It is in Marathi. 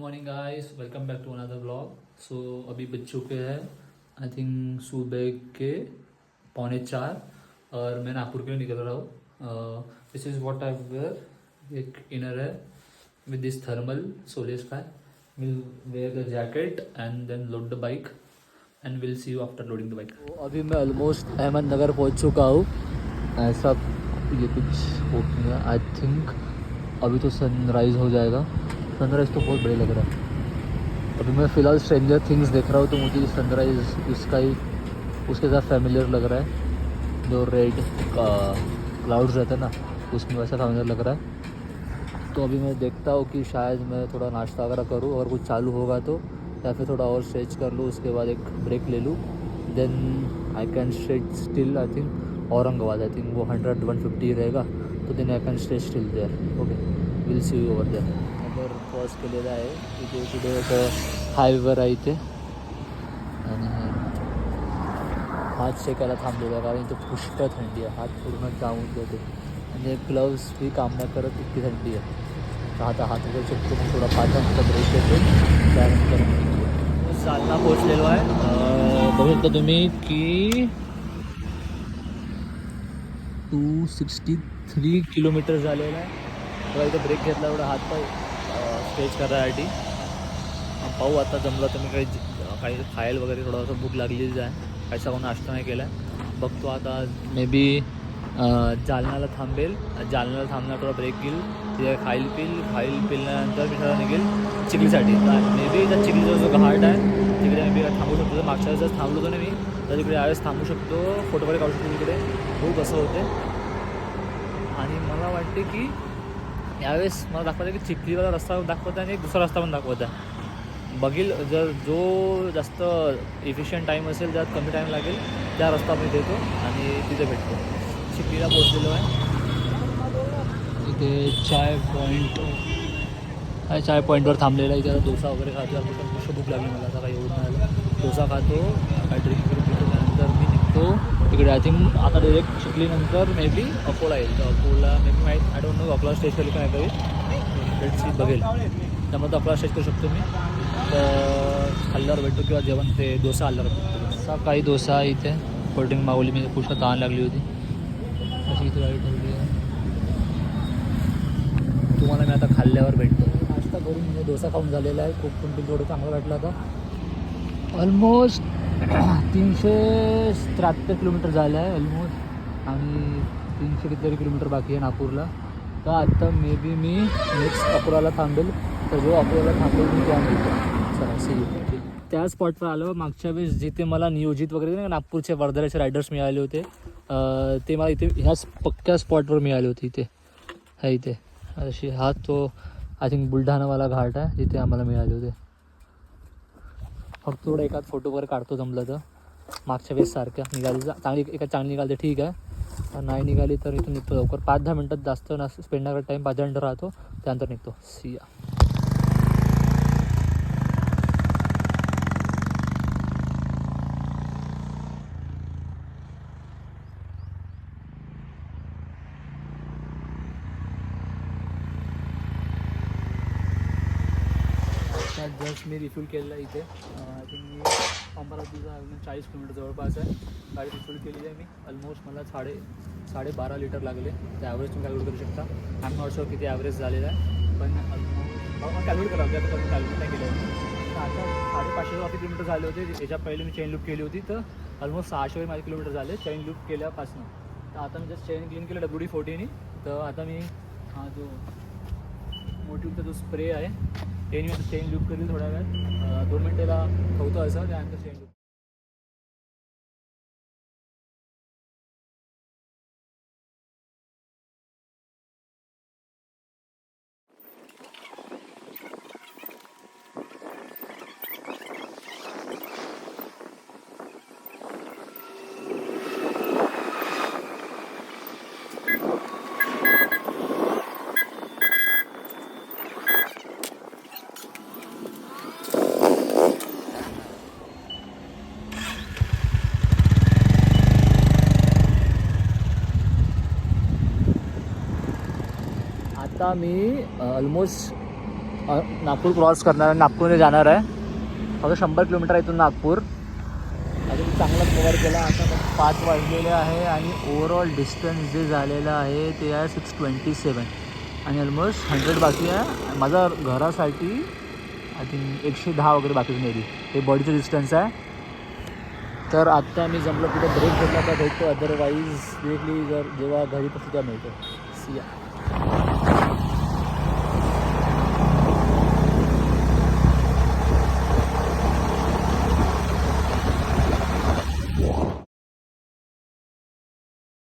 Morning guys, welcome back to another blog. So अभी बज चुके हैं आई थिंक सुबह के 3:45 और मैं नागपुर के लिए निकल रहा हूँ। This is what I wear. एक इनर है with this thermal sole sky. Will wear the jacket and then load the bike and will see you after loading the bike. अभी मैं ऑलमोस्ट अहमदनगर पहुँच चुका हूँ। ऐसा ये कुछ हो गया आई थिंक। अभी तो सनराइज़ हो जाएगा। सनराइज़ तो बहुत बढ़िया लग रहा है। अभी मैं फ़िलहाल स्ट्रेंजर थिंग्स देख रहा हूँ तो मुझे सनराइज़ उसका ही उसके साथ फैमिलियर लग रहा है। जो रेड क्लाउड्स रहता है ना, उसमें वैसा फैमिलियर लग रहा है। तो अभी मैं देखता हूँ कि शायद मैं थोड़ा नाश्ता वगैरह करूँ और कुछ चालू होगा तो, या फिर थोड़ा और स्ट्रेच कर लूँ, उसके बाद एक ब्रेक ले लूँ। Then I can stretch still I think Aurangabad. I think वो 100-150 रहेगा, तो then I can stretch still there. Okay, will see you over there. Number pause केलेला आहे. इथे पुढे एक हायवेवर आहे इथे, आणि हात शेकायला थांबलेला आहे कारण इथे पुष्कळ थंडी आहे. हात पूर्ण जाऊन जाते आणि ग्लव्स भी काम नाही करत, इतकी थंडी आहे. तर आता हात वगैरे चेकतो, मग थोडा 5 मिनिटचा ब्रेक घेतो, त्यानंतर जालना पोचलेलो आहे. बघू शकता तुम्ही की 263 किलोमीटर झालेला आहे. तेव्हा इथं ब्रेक घेतला एवढा हातपाय स्ट्रेच करायसाठी. पाहू आता जमलं तर मी काही खायला वगैरे थोडंसं भूक लागलेलीच आहे. काही सगळं नाश्ता नाही केला आहे. बघतो आता मे बी जालन्याला थांबेल. जालन्याला थांबणार, थोडा ब्रेक घेईल, तिथे खाईल पिल्यानंतर मी थोडा निघेल चिखलीसाठी. मे बी त्या चिखलीचा जो घाट आहे तिकडे मे बी थांबू शकतो. तर मागच्या वेळेस जर थांबलो होतो ना मी, तर तिकडे यावेळेस थांबू शकतो, फोटो वगैरे काढू शकतो तिकडे. खूप असं होते. आणि मला वाटते की यावेळेस मला दाखवत आहे की चिखलीवाला रस्ता दाखवत आहे आणि एक दुसरा रस्ता पण दाखवत आहे. बघील, जर जो जास्त इफिशियंट टाईम असेल, ज्यात कमी टाईम लागेल, त्या रस्ता मी देतो आणि तिथे भेटतो. चिखलीला पोचलेलो आहे. इथे चाय पॉईंटवर थांबलेला आहे. त्याला डोसा वगैरे खातो. आता मस्त भूक लागली मला, आता काही एवढं नाही आलं. डोसा खातो, काही ड्रिंक वगैरे पितो, त्यानंतर मी निघतो तिकडे. आय थिंक आता डायरेक्ट चिखलीनंतर मे बी अकोला येईल. तर अकोला मे बी माहीत, I don't know Akola stage करू का नाही करेल, रेड सी बघेल. त्यामध्ये अकोला स्टेज करू शकतो मी. तर हल्ल्यावर भेटतो किंवा जेवण ते डोसा हल्ल्यावर भेटतो. सकाळी डोसा इथे कोल्ड्रिंक मागवली मी, पुष्कळ तहान लागली होती. अशी इथे गाडी ठेवली आहे. तुम्हाला मी आता खाल्ल्यावर भेटतो. नाश्ता करून म्हणजे डोसा खाऊन झालेला आहे. खूप पण थोडं चांगलं वाटलं. आता ऑलमोस्ट 373 किलोमीटर झालं आहे ऑलमोस्ट, आणि 300 कितीतरी किलोमीटर बाकी आहे नागपूरला. तर आता मे बी मी नेक्स्ट अकोलाला थांबेल. तर जो अकोलाला थांबेल मी त्या मिळतो. चला सी. त्या स्पॉटवर आलो मागच्या वेळेस जिथे मला नियोजित वगैरे नाही, नागपूरचे वर्धेचे रायडर्स मिळाले होते. ते मला इथे ह्याच पक्क्या स्पॉटवर मिळाले होते. इथे आहे, इथे अशी हा तो आय थिंक बुलढाणावाला घाट आहे जिथे आम्हाला मिळाले होते. फक्त थोडं एखाद फोटो वगैरे काढतो जमलं तर. मागच्या वेळेस सारख्या निघाली चांगली निघाली तर ठीक आहे, नाही निघाली तर इथून निघतो लवकर. 5-10 मिनटात जास्त ना स्पेंड करत टाईम, 5 मिनटं राहतो, त्यानंतर निघतो. सिया. जस्ट मी रिफ्यूल केलेलं आहे इथे. आय थिंक मी अमरावतीचा 40 किलोमीटर जवळपास आहे. गाडी रिफ्यूल केलेली आहे मी. ऑलमोस्ट मला 12.5 लिटर लागले. ते ॲव्हरेज तुम्ही कॅल्क्युलेट करू शकता. आय एम नॉट शुअर किती ॲव्हरेज झालेला आहे, पण ऑलमोस्ट कॅल्क्युलेट करा होते. आता करून कॅल्क्युलेट नाही केलं होतं. तर आता 550 किलोमीटर झाले होते. याच्या पहिले मी चेन लूप केली होती, तर ऑलमोस्ट 600 माझे किलोमीटर झाले चेन लूप केल्यापासून. तर आता मी जस्ट चेन क्लीन केलं WD-40ने. तर आता मी हा जो मोटिवचा जो स्प्रे आहे ते मी आता चेन लूप करेल थोड्या वेळात. 2 मिनिटाला ठेवतो असं, त्यानंतर चेन लूप. आता मी ऑलमोस्ट नागपूर क्रॉस करणार आहे, नागपूरने जाणार आहे. फक्त 100 किलोमीटर आहे इथून नागपूर. अजून चांगला कवर केला. आता 5 वाजलेले आहे आणि ओव्हरऑल डिस्टन्स जे झालेलं आहे ते आहे 627 आणि ऑलमोस्ट 100 बाकी आहे. माझा घरासाठी आय थिंक 110 वगैरे बाकी मे बी. हे बॉडीचं डिस्टन्स आहे. तर आत्ता मी जमलं कुठे ब्रेक घेतला तर भेटतो, अदरवाईज डिरेक्टली जर जेव्हा घरी पोचतो तेव्हा मिळतो. सिया.